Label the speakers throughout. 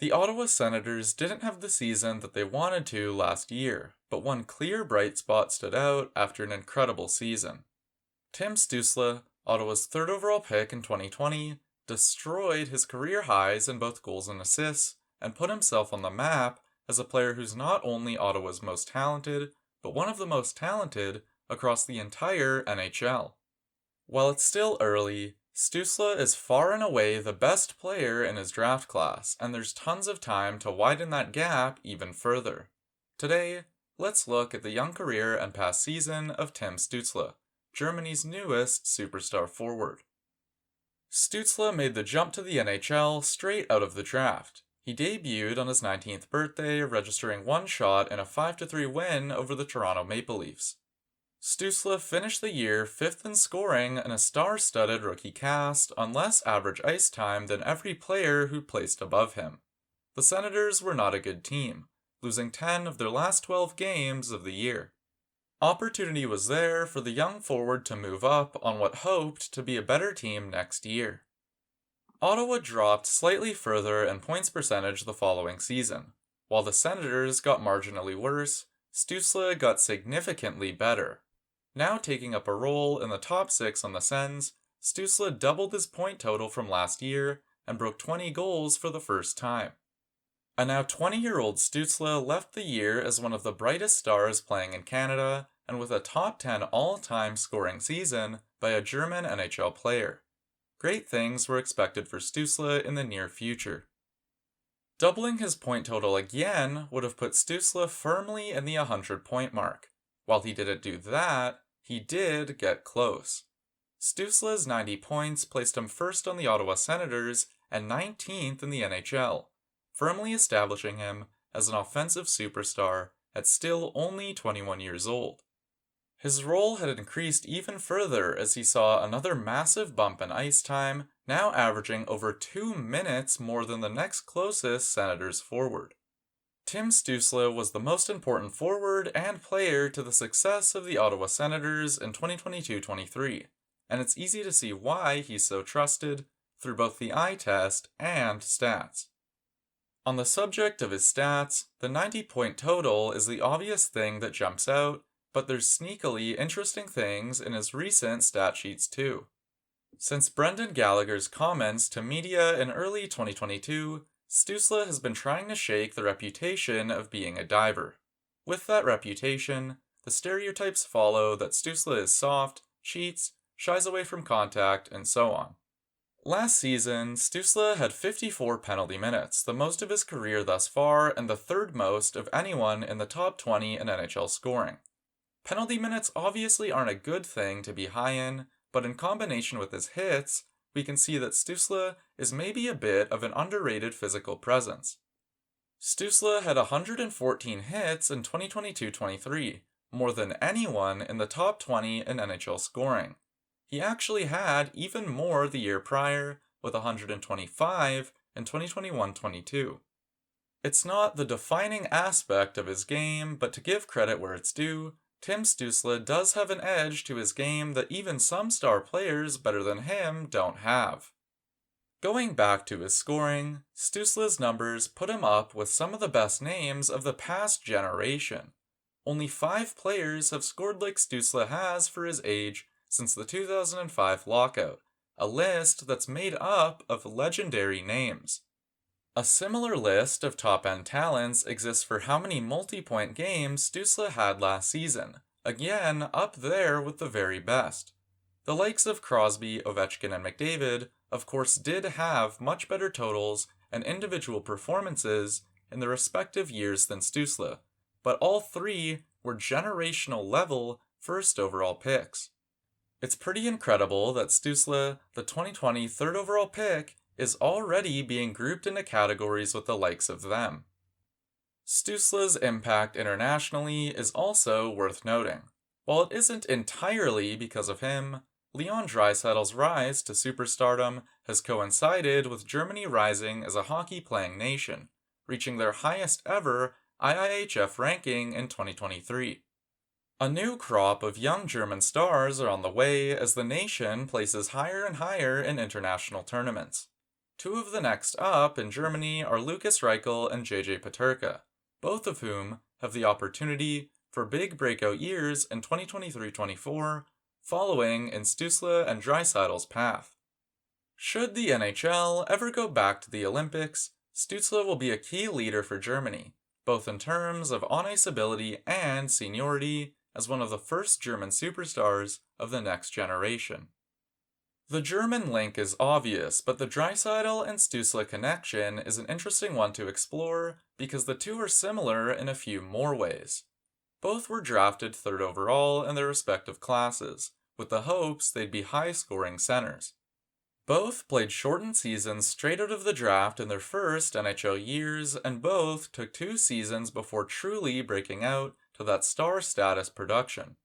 Speaker 1: The Ottawa Senators didn't have the season that they wanted to last year, but one clear bright spot stood out after an incredible season. Tim Stützle, Ottawa's third overall pick in 2020, destroyed his career highs in both goals and assists, and put himself on the map as a player who's not only Ottawa's most talented, but one of the most talented across the entire NHL. While it's still early, Stutzle is far and away the best player in his draft class, and there's tons of time to widen that gap even further. Today, let's look at the young career and past season of Tim Stützle, Germany's newest superstar forward. Stutzle made the jump to the NHL straight out of the draft. He debuted on his 19th birthday, registering one shot in a 5-3 win over the Toronto Maple Leafs. Stutzle finished the year 5th in scoring in a star-studded rookie cast on less average ice time than every player who placed above him. The Senators were not a good team, losing 10 of their last 12 games of the year. Opportunity was there for the young forward to move up on what hoped to be a better team next year. Ottawa dropped slightly further in points percentage the following season. While the Senators got marginally worse, Stutzle got significantly better. Now taking up a role in the top 6 on the Sens, Stutzle doubled his point total from last year and broke 20 goals for the first time. A now 20-year-old Stutzle left the year as one of the brightest stars playing in Canada and with a top 10 all-time scoring season by a German NHL player. Great things were expected for Stutzle in the near future. Doubling his point total again would have put Stutzle firmly in the 100-point mark. While he didn't do that, he did get close. Stutzle's 90 points placed him first on the Ottawa Senators and 19th in the NHL, firmly establishing him as an offensive superstar at still only 21 years old. His role had increased even further as he saw another massive bump in ice time, now averaging over 2 minutes more than the next closest Senators forward. Tim Stützle was the most important forward and player to the success of the Ottawa Senators in 2022-23, and it's easy to see why he's so trusted through both the eye test and stats. On the subject of his stats, the 90-point total is the obvious thing that jumps out, but there's sneakily interesting things in his recent stat sheets too. Since Brendan Gallagher's comments to media in early 2022, Stutzle has been trying to shake the reputation of being a diver. With that reputation, the stereotypes follow that Stutzle is soft, cheats, shies away from contact, and so on. Last season, Stutzle had 54 penalty minutes, the most of his career thus far and the third most of anyone in the top 20 in NHL scoring. Penalty minutes obviously aren't a good thing to be high in, but in combination with his hits, we can see that Stutzle is maybe a bit of an underrated physical presence. Stutzle had 114 hits in 2022-23, more than anyone in the top 20 in NHL scoring. He actually had even more the year prior, with 125 in 2021-22. It's not the defining aspect of his game, but to give credit where it's due, Tim Stützle does have an edge to his game that even some star players better than him don't have. Going back to his scoring, Stutzle's numbers put him up with some of the best names of the past generation. Only 5 players have scored like Stutzle has for his age since the 2005 lockout, a list that's made up of legendary names. A similar list of top-end talents exists for how many multi-point games Stutzle had last season, again up there with the very best. The likes of Crosby, Ovechkin, and McDavid, of course, did have much better totals and individual performances in their respective years than Stutzle, but all 3 were generational level first overall picks. It's pretty incredible that Stutzle, the 2020 third overall pick, is already being grouped into categories with the likes of them. Stutzle's impact internationally is also worth noting. While it isn't entirely because of him, Leon Draisaitl's rise to superstardom has coincided with Germany rising as a hockey-playing nation, reaching their highest ever IIHF ranking in 2023. A new crop of young German stars are on the way as the nation places higher and higher in international tournaments. Two of the next up in Germany are Lukas Reichel and JJ Peterka, both of whom have the opportunity for big breakout years in 2023-24, following in Stutzle and Dreisaitl's path. Should the NHL ever go back to the Olympics, Stutzle will be a key leader for Germany, both in terms of on-ice ability and seniority as one of the first German superstars of the next generation. The German link is obvious, but the Draisaitl and Stutzle connection is an interesting one to explore because the two are similar in a few more ways. Both were drafted third overall in their respective classes, with the hopes they'd be high-scoring centers. Both played shortened seasons straight out of the draft in their first NHL years, and both took 2 seasons before truly breaking out to that star status production.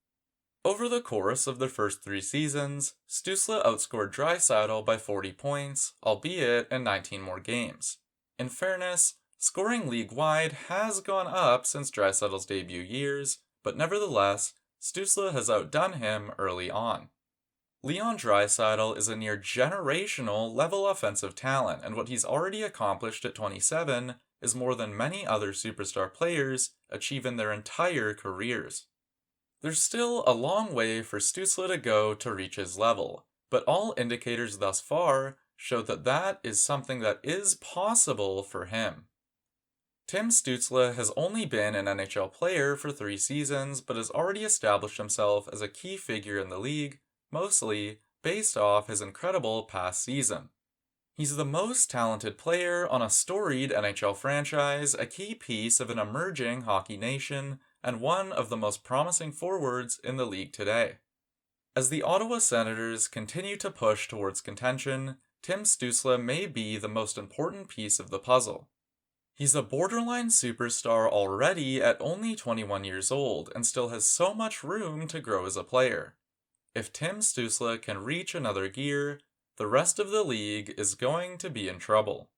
Speaker 1: Over the course of their first 3 seasons, Stutzle outscored Draisaitl by 40 points, albeit in 19 more games. In fairness, scoring league-wide has gone up since Draisaitl's debut years, but nevertheless, Stutzle has outdone him early on. Leon Draisaitl is a near generational level offensive talent, and what he's already accomplished at 27 is more than many other superstar players achieve in their entire careers. There's still a long way for Stutzle to go to reach his level, but all indicators thus far show that that is something that is possible for him. Tim Stützle has only been an NHL player for 3 seasons, but has already established himself as a key figure in the league, mostly based off his incredible past season. He's the most talented player on a storied NHL franchise, a key piece of an emerging hockey nation, and one of the most promising forwards in the league today. As the Ottawa Senators continue to push towards contention, Tim Stützle may be the most important piece of the puzzle. He's a borderline superstar already at only 21 years old and still has so much room to grow as a player. If Tim Stützle can reach another gear, the rest of the league is going to be in trouble.